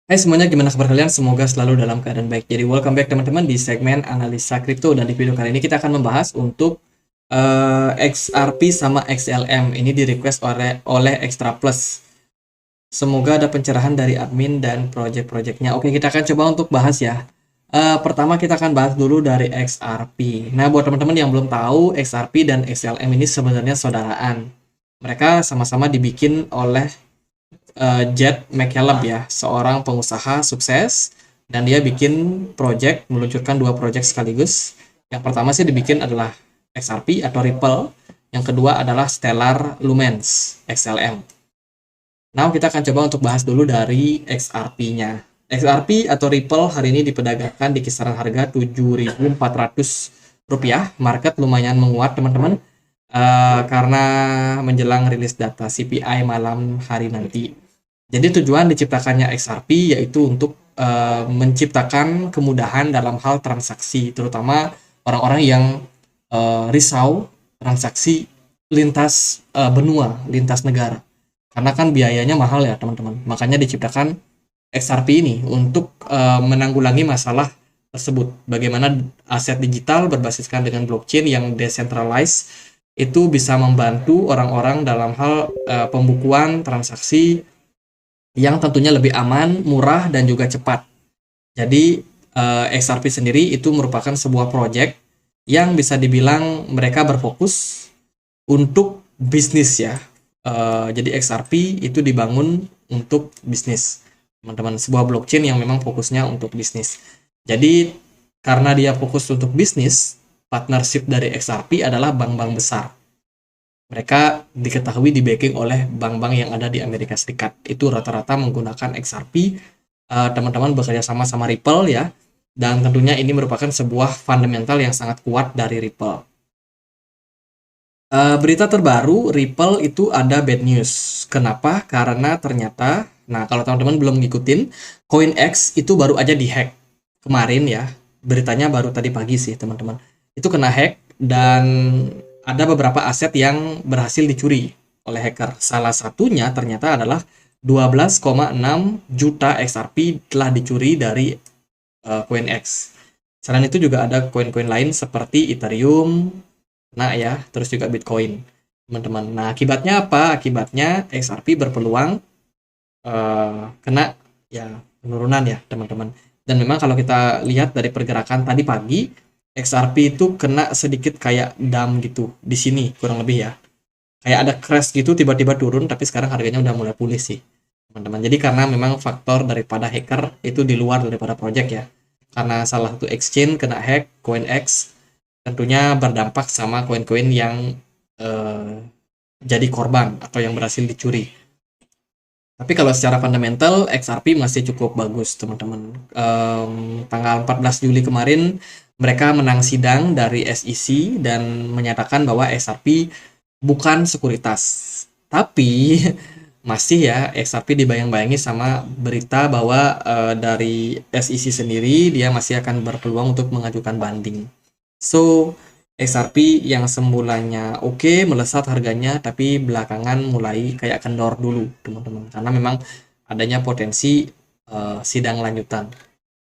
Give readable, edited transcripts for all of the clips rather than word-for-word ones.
Hai semuanya, gimana kabar kalian? Semoga selalu dalam keadaan baik. Jadi welcome back teman-teman di segmen analisa kripto, dan di video kali ini kita akan membahas untuk XRP sama XLM. Ini di request oleh Extra Plus. Semoga ada pencerahan dari admin dan project-projectnya. Oke, kita akan coba untuk bahas ya. Pertama kita akan bahas dulu dari XRP. Nah, buat teman-teman yang belum tahu, XRP dan XLM ini sebenarnya saudaraan. Mereka sama-sama dibikin oleh Jed McCaleb ya, seorang pengusaha sukses, dan dia bikin project, meluncurkan dua project sekaligus. Yang pertama sih dibikin adalah XRP atau Ripple, yang kedua adalah Stellar Lumens XLM. Nah, kita akan coba untuk bahas dulu dari XRP-nya. XRP atau Ripple hari ini diperdagangkan di kisaran harga Rp7.400. Market lumayan menguat teman-teman, karena menjelang rilis data CPI malam hari nanti. Jadi tujuan diciptakannya XRP yaitu untuk menciptakan kemudahan dalam hal transaksi, terutama orang-orang yang risau transaksi lintas benua, lintas negara. Karena kan biayanya mahal ya teman-teman. Makanya diciptakan XRP ini untuk menanggulangi masalah tersebut. Bagaimana aset digital berbasiskan dengan blockchain yang decentralized itu bisa membantu orang-orang dalam hal pembukuan transaksi yang tentunya lebih aman, murah, dan juga cepat. Jadi XRP sendiri itu merupakan sebuah project yang bisa dibilang mereka berfokus untuk bisnis ya. Jadi XRP itu dibangun untuk bisnis, teman-teman. Sebuah blockchain yang memang fokusnya untuk bisnis. Jadi karena dia fokus untuk bisnis, partnership dari XRP adalah bank-bank besar. Mereka diketahui di backing oleh bank-bank yang ada di Amerika Serikat. Itu rata-rata menggunakan XRP. Teman-teman bekerja sama sama Ripple ya. Dan tentunya ini merupakan sebuah fundamental yang sangat kuat dari Ripple. Berita terbaru, Ripple itu ada bad news. Kenapa? Karena ternyata, nah kalau teman-teman belum ngikutin, CoinEx itu baru aja dihack kemarin ya. Beritanya baru tadi pagi sih teman-teman. Itu kena hack dan ada beberapa aset yang berhasil dicuri oleh hacker. Salah satunya ternyata adalah 12,6 juta XRP telah dicuri dari CoinEx. Selain itu juga ada koin-koin lain seperti Ethereum, nah ya, terus juga Bitcoin, teman-teman. Nah, akibatnya apa? Akibatnya XRP berpeluang kena ya penurunan ya, teman-teman. Dan memang kalau kita lihat dari pergerakan tadi pagi, XRP itu kena sedikit kayak dump gitu di sini kurang lebih ya. Kayak ada crash gitu tiba-tiba turun, tapi sekarang harganya udah mulai pulih sih, teman-teman. Jadi karena memang faktor daripada hacker itu di luar daripada project ya. Karena salah satu exchange kena hack, CoinEx, tentunya berdampak sama koin-koin yang eh, jadi korban atau yang berhasil dicuri. Tapi kalau secara fundamental, XRP masih cukup bagus, teman-teman. Tanggal 14 Juli kemarin, mereka menang sidang dari SEC dan menyatakan bahwa XRP bukan sekuritas. Tapi masih ya, XRP dibayang-bayangi sama berita bahwa dari SEC sendiri, dia masih akan berpeluang untuk mengajukan banding. So, XRP yang semulanya oke, melesat harganya, tapi belakangan mulai kayak kendor dulu, teman-teman. Karena memang adanya potensi sidang lanjutan.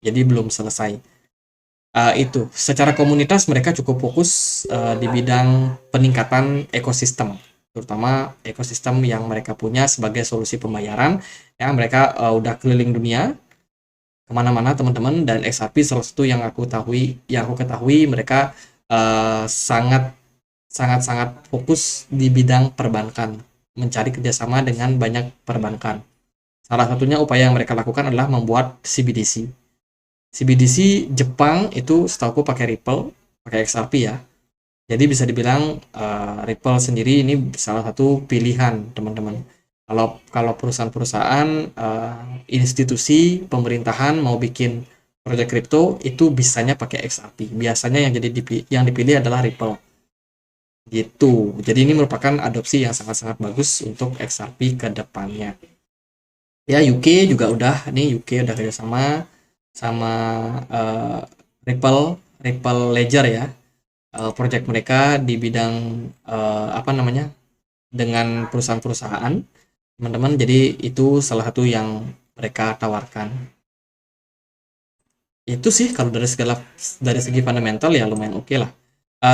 Jadi belum selesai. Itu, secara komunitas mereka cukup fokus di bidang peningkatan ekosistem, terutama ekosistem yang mereka punya sebagai solusi pembayaran. Ya, mereka udah keliling dunia kemana-mana teman-teman, dan XRP salah satu yang aku ketahui mereka sangat sangat sangat fokus di bidang perbankan, mencari kerjasama dengan banyak perbankan. Salah satunya upaya yang mereka lakukan adalah membuat CBDC. CBDC Jepang itu setahu pakai Ripple, pakai XRP ya. Jadi bisa dibilang Ripple sendiri ini salah satu pilihan teman-teman. Kalau kalau perusahaan-perusahaan, institusi pemerintahan mau bikin proyek kripto itu bisanya pakai XRP. Biasanya yang dipilih adalah Ripple. Gitu. Jadi ini merupakan adopsi yang sangat-sangat bagus untuk XRP ke depannya. Ya UK juga udah, nih UK udah kerjasama sama eh, Ripple Ledger ya. Project mereka di bidang apa namanya, dengan perusahaan-perusahaan teman-teman. Jadi itu salah satu yang mereka tawarkan. Itu sih kalau dari segi fundamental ya lumayan oke lah.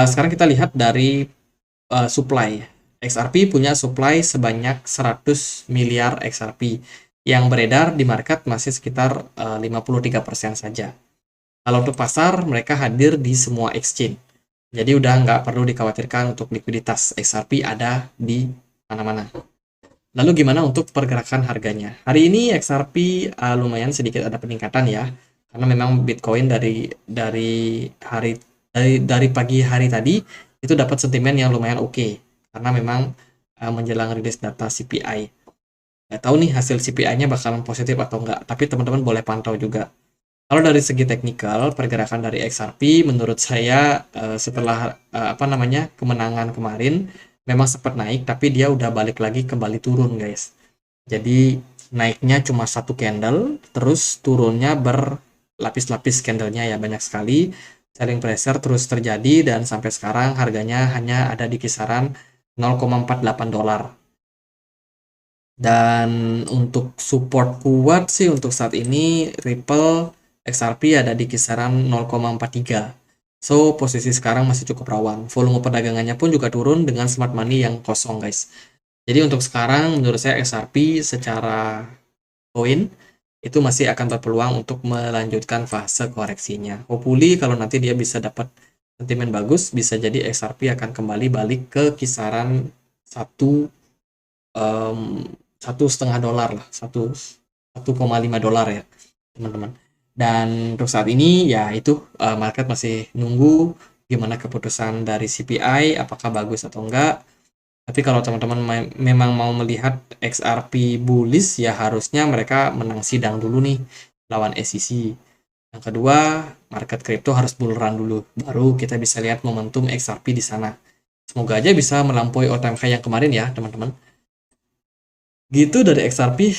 Sekarang kita lihat dari supply. XRP punya supply sebanyak 100 miliar XRP. Yang beredar di market masih sekitar 53% saja. Kalau untuk pasar, mereka hadir di semua exchange. Jadi udah nggak perlu dikhawatirkan untuk likuiditas. XRP ada di mana-mana. Lalu gimana untuk pergerakan harganya? Hari ini XRP lumayan sedikit ada peningkatan ya. Karena memang Bitcoin dari pagi hari tadi itu dapat sentimen yang lumayan oke. Karena memang menjelang rilis data CPI. Nggak tahu nih hasil CPI-nya bakalan positif atau enggak, tapi teman-teman boleh pantau juga. Kalau dari segi teknikal, pergerakan dari XRP menurut saya setelah kemenangan kemarin memang sempat naik, tapi dia udah balik lagi kembali turun, guys. Jadi naiknya cuma satu candle, terus turunnya berlapis-lapis candlenya ya banyak sekali. Selling pressure terus terjadi dan sampai sekarang harganya hanya ada di kisaran 0,48 dolar. Dan untuk support kuat sih untuk saat ini Ripple XRP ada di kisaran 0,43. So, posisi sekarang masih cukup rawan. Volume perdagangannya pun juga turun dengan smart money yang kosong, guys. Jadi untuk sekarang menurut saya XRP secara koin itu masih akan berpeluang untuk melanjutkan fase koreksinya. Hopefully kalau nanti dia bisa dapat sentimen bagus, bisa jadi XRP akan kembali balik ke kisaran 1,5 dolar lah, 1,5 dolar ya teman-teman. Dan untuk saat ini ya itu market masih nunggu gimana keputusan dari CPI, apakah bagus atau enggak. Tapi kalau teman-teman memang mau melihat XRP bullish ya harusnya mereka menang sidang dulu nih lawan SEC. Yang kedua, market crypto harus bull run dulu, baru kita bisa lihat momentum XRP di sana. Semoga aja bisa melampaui all time high yang kemarin ya teman-teman. Gitu dari XRP,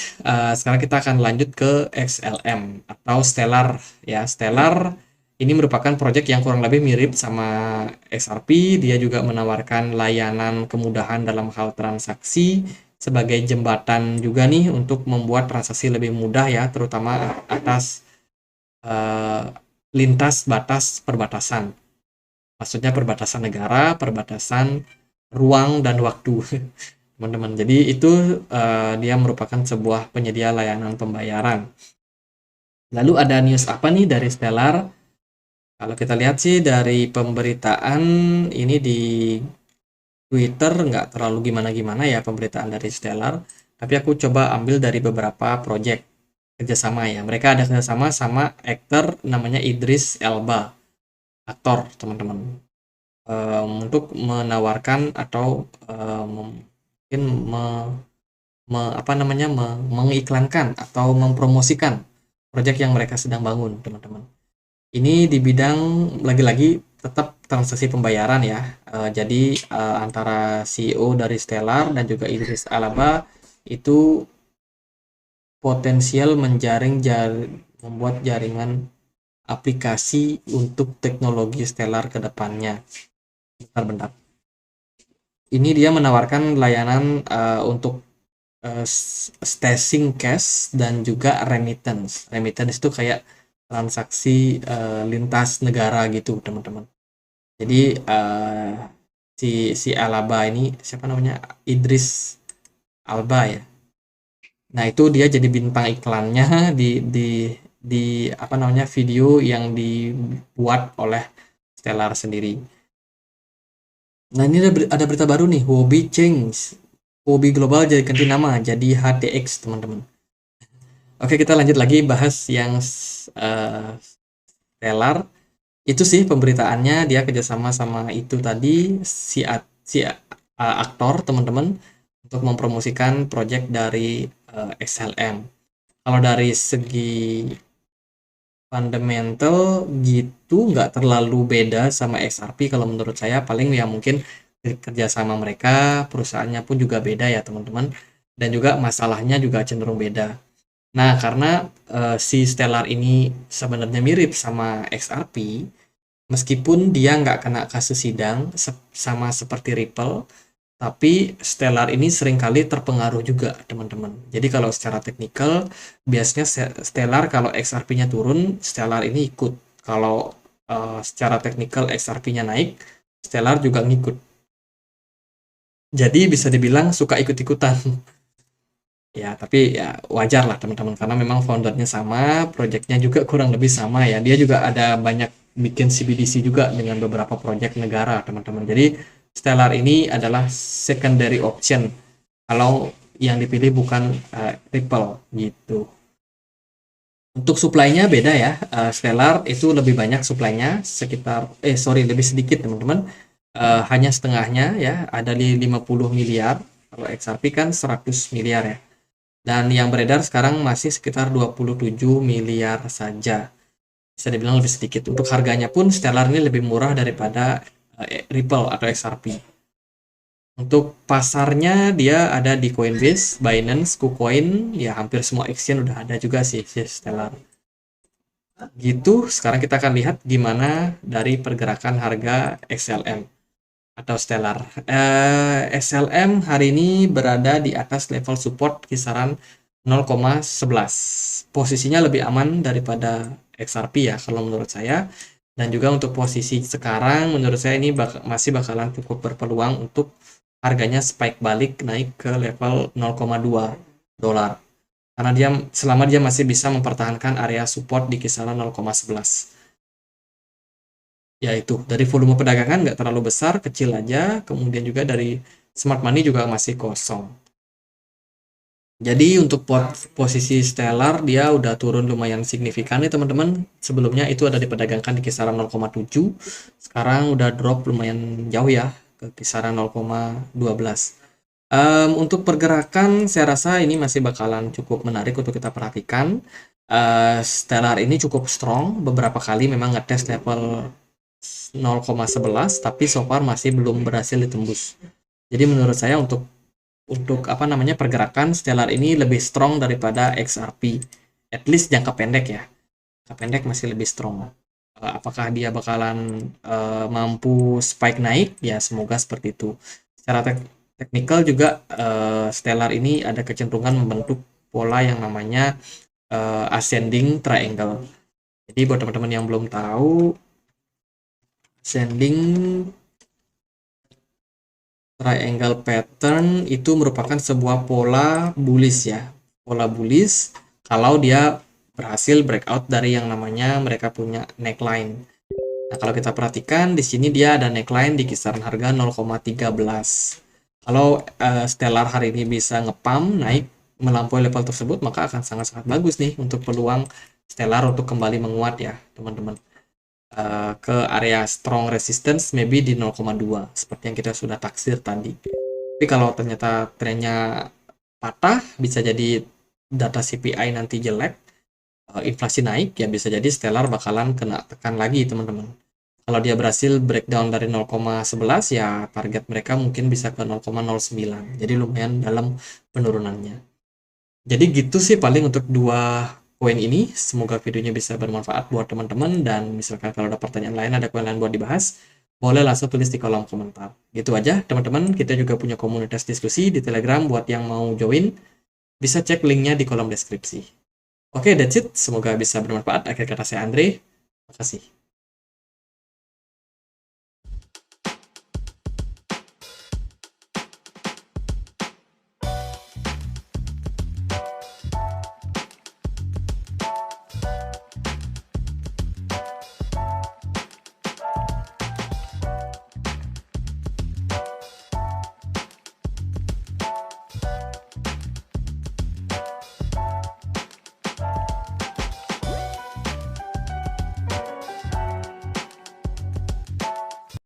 sekarang kita akan lanjut ke XLM atau Stellar ya. Stellar ini merupakan proyek yang kurang lebih mirip sama XRP. Dia juga menawarkan layanan kemudahan dalam hal transaksi sebagai jembatan juga nih untuk membuat transaksi lebih mudah ya, terutama atas lintas batas perbatasan. Maksudnya perbatasan negara, perbatasan ruang dan waktu. Teman-teman. Jadi itu dia merupakan sebuah penyedia layanan pembayaran. Lalu ada news apa nih dari Stellar? Kalau kita lihat sih dari pemberitaan ini di Twitter nggak terlalu gimana-gimana ya pemberitaan dari Stellar. Tapi aku coba ambil dari beberapa project kerjasama ya. Mereka ada kerjasama sama aktor namanya Idris Elba. Aktor teman-teman. Untuk menawarkan atau mungkin mengiklankan atau mempromosikan proyek yang mereka sedang bangun, teman-teman. Ini di bidang lagi-lagi tetap transaksi pembayaran ya. Jadi antara CEO dari Stellar dan juga Idris Alaba itu potensial membuat jaringan aplikasi untuk teknologi Stellar ke depannya. Bentar-bentar. Ini dia menawarkan layanan untuk stashing cash dan juga remittance. Remittance itu kayak transaksi lintas negara gitu, teman-teman. Jadi si Alaba ini siapa namanya? Idris Alba ya. Nah, itu dia jadi bintang iklannya di video yang dibuat oleh Stellar sendiri. Nah, ini ada berita baru nih, Huobi Global jadi ganti nama jadi HTX, teman-teman. Oke, kita lanjut lagi bahas yang Stellar. Itu sih pemberitaannya, dia kerjasama sama itu tadi si aktor, teman-teman, untuk mempromosikan project dari XLM. Kalau dari segi fundamental gitu nggak terlalu beda sama XRP kalau menurut saya, paling ya mungkin kerjasama mereka, perusahaannya pun juga beda ya teman-teman, dan juga masalahnya juga cenderung beda. Nah, karena si Stellar ini sebenarnya mirip sama XRP, meskipun dia nggak kena kasus sidang sama seperti Ripple, Tapi Stellar ini seringkali terpengaruh juga, teman-teman. Jadi kalau secara teknikal, biasanya Stellar kalau XRP-nya turun, Stellar ini ikut. Kalau secara teknikal XRP-nya naik, Stellar juga ngikut. Jadi bisa dibilang suka ikut-ikutan. Ya, tapi ya wajar lah teman-teman karena memang foundernya sama, projectnya juga kurang lebih sama ya. Dia juga ada banyak bikin CBDC juga dengan beberapa project negara teman-teman. Jadi Stellar ini adalah secondary option kalau yang dipilih bukan Ripple gitu. Untuk supply-nya beda ya. Stellar itu lebih banyak supply-nya sekitar lebih sedikit teman-teman. Hanya setengahnya ya, ada di 50 miliar. Kalau XRP kan 100 miliar ya. Dan yang beredar sekarang masih sekitar 27 miliar saja. Bisa dibilang lebih sedikit. Untuk harganya pun Stellar ini lebih murah daripada Ripple atau XRP. Untuk pasarnya dia ada di Coinbase, Binance, KuCoin, ya hampir semua exchange udah ada juga sih si Stellar. Gitu, sekarang kita akan lihat gimana dari pergerakan harga XLM atau Stellar. XLM hari ini berada di atas level support kisaran 0,11. Posisinya lebih aman daripada XRP ya kalau menurut saya. Dan juga untuk posisi sekarang menurut saya ini masih bakalan cukup berpeluang untuk harganya spike balik naik ke level 0,2 dolar. Karena selama dia masih bisa mempertahankan area support di kisaran 0,11. Yaitu dari volume perdagangan nggak terlalu besar, kecil aja. Kemudian juga dari smart money juga masih kosong. Jadi untuk posisi Stellar dia udah turun lumayan signifikan nih teman-teman. Sebelumnya itu ada diperdagangkan di kisaran 0,7. Sekarang udah drop lumayan jauh ya ke kisaran 0,12. Untuk pergerakan saya rasa ini masih bakalan cukup menarik untuk kita perhatikan. Stellar ini cukup strong, beberapa kali memang ngetes level 0,11 tapi so far masih belum berhasil ditembus. Jadi menurut saya untuk pergerakan Stellar ini lebih strong daripada XRP. At least jangka pendek ya. Jangka pendek masih lebih strong. Apakah dia bakalan mampu spike naik? Ya semoga seperti itu. Secara teknikal juga Stellar ini ada kecenderungan membentuk pola yang namanya ascending triangle. Jadi buat teman-teman yang belum tahu, ascending triangle pattern itu merupakan sebuah pola bullish ya. Pola bullish kalau dia berhasil breakout dari yang namanya mereka punya neckline. Nah, kalau kita perhatikan di sini dia ada neckline di kisaran harga 0,13. Kalau Stellar hari ini bisa ngepam naik melampaui level tersebut, maka akan sangat-sangat bagus nih untuk peluang Stellar untuk kembali menguat ya, teman-teman. Ke area strong resistance maybe di 0,2 seperti yang kita sudah taksir tadi. Tapi kalau ternyata trennya patah, bisa jadi data CPI nanti jelek, inflasi naik, ya bisa jadi Stellar bakalan kena tekan lagi teman-teman. Kalau dia berhasil breakdown dari 0,11 ya target mereka mungkin bisa ke 0,09. Jadi lumayan dalam penurunannya. Jadi gitu sih paling untuk dua koin ini. Semoga videonya bisa bermanfaat buat teman-teman dan misalkan kalau ada pertanyaan lain, ada koin lain buat dibahas, boleh langsung tulis di kolom komentar. Gitu aja teman-teman, kita juga punya komunitas diskusi di Telegram buat yang mau join. Bisa cek linknya di kolom deskripsi. Oke, that's it. Semoga bisa bermanfaat. Akhir kata saya Andre. Terima kasih.